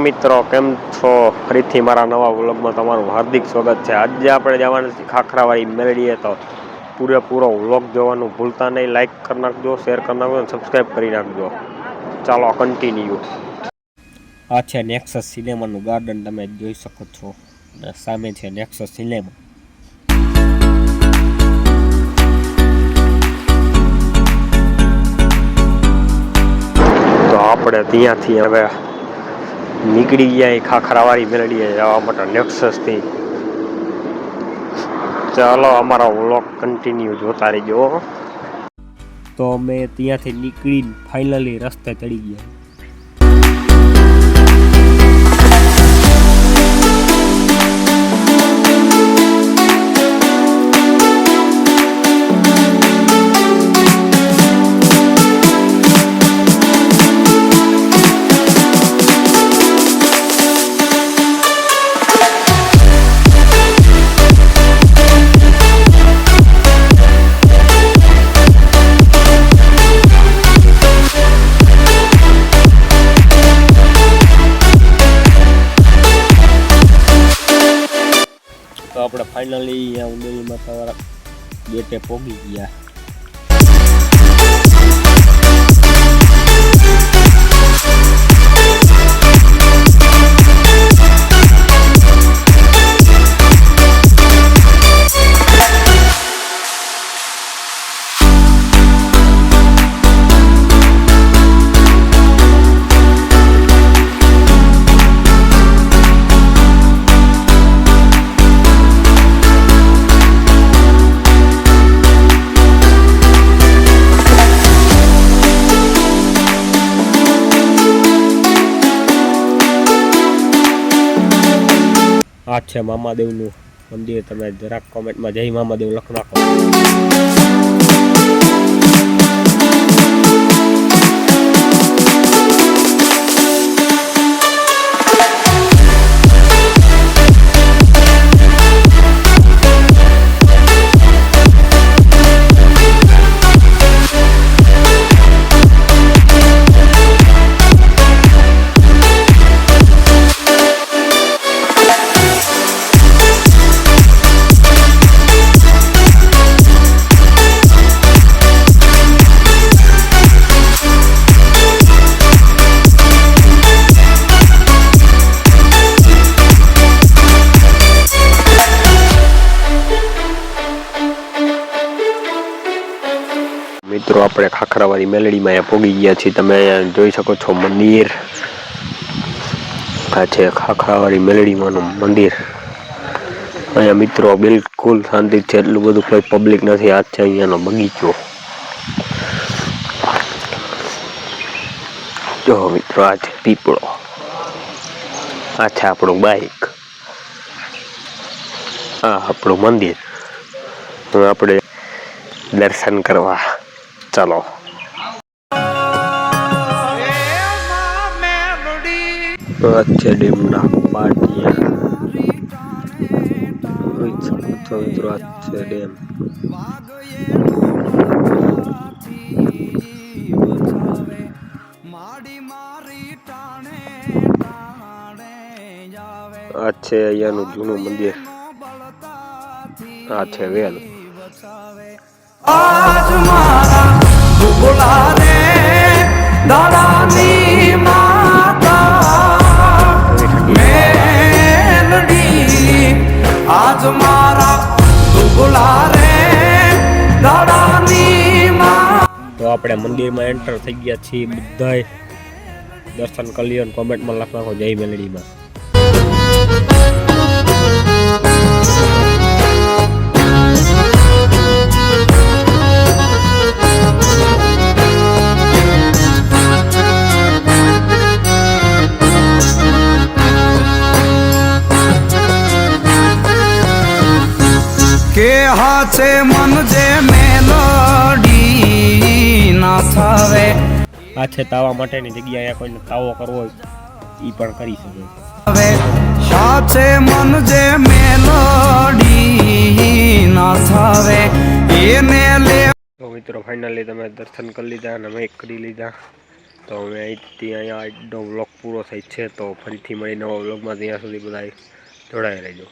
મિત્રો, કેમ છો? ફરીથી મારા નવા વ્લોગમાં તમારું હાર્દિક સ્વાગત છે। આજે આપણે જવાનું છે ખાખરાવાળી મેલડીએ, તો પૂરેપૂરો વ્લોગ જોવાનું ભૂલતા નહીં। લાઈક કરી નાખજો, શેર કરી નાખજો અને સબસ્ક્રાઈબ કરી નાખજો। ચાલો કન્ટિન્યુ। આ છે નેક્સસ સિનેમાનું ગાર્ડન, તમે જોઈ શકો છો, અને સામે છે નેક્સસ સિનેમા। તો આપણે ત્યાંથી હવે નીકળી ગયા ખાખરાવાળી મેલડીએ જવા માટે નેક્સસથી। ચાલો અમારો વ્લોગ કન્ટિન્યુ જોતા રહેજો। તો અમે ત્યાંથી નીકળીને ફાઇનલી રસ્તે ચડી ગયા। તો આપણે ફાઇનલી અહીંયા ઉંદેરી માતાવાળા ગેટે પહોંચી ગયા। આ છે મામાદેવનું મંદિર। તમે જરાક કોમેન્ટમાં જય મામાદેવ લખ નાખો। મિત્રો, આપણે ખાખરાવાળી મેલડીમાં અહીંયા પહોંચી ગયા છીએ। તમે અહીંયા જોઈ શકો છો મંદિર। આ છે ખાખરાવાળી મેલડીમાંનું મંદિર। અહીંયા મિત્રો બિલકુલ શાંતિ છે, એટલું બધું કોઈ પબ્લિક નથી। આ છે અહીંયાનો બગીચો। જો મિત્રો, આ છે પીપળો, આ છે આપણું બાઈક, આ આપણું મંદિર। હવે આપણે દર્શન કરવા ચાલો। છે ડેમના પાટિયા, જોઈ શકો છો મિત્રો, આ છે ડેમ। આ છે અહીંયાનું જૂનું મંદિર। આ છે વેલ। આજ મારા ભૂલા રે દાદાની માતા મેલડી, આજ મારા ભૂલા રે દાદાની માતા। તો આપણે મંદિરમાં એન્ટર થઈ ગયા છીએ બધાય। દર્શન કરી લ્યો, કોમેન્ટમાં લખ નાખો જય મેલડીમાં। કે હાથે મન જે મેલડી ના થાવે। આ છે તાવા માટેની જગ્યા। અહીંયા કોઈને તાવો કરવો હોય ઈ પણ કરી શકે। હવે હાથે મન જે મેલડી ના થાવે એને લે। તો મિત્રો ફાઇનલી તમે દર્શન કરી લીધા અને મેં કરી લીધા। તો અમે અહીંથી અહીંયા આજનો વ્લોગ પૂરો થાય છે. તો ફરીથી મળી નવા વ્લોગમાં, ત્યાં સુધી બધા જોડાઈ રહેજો.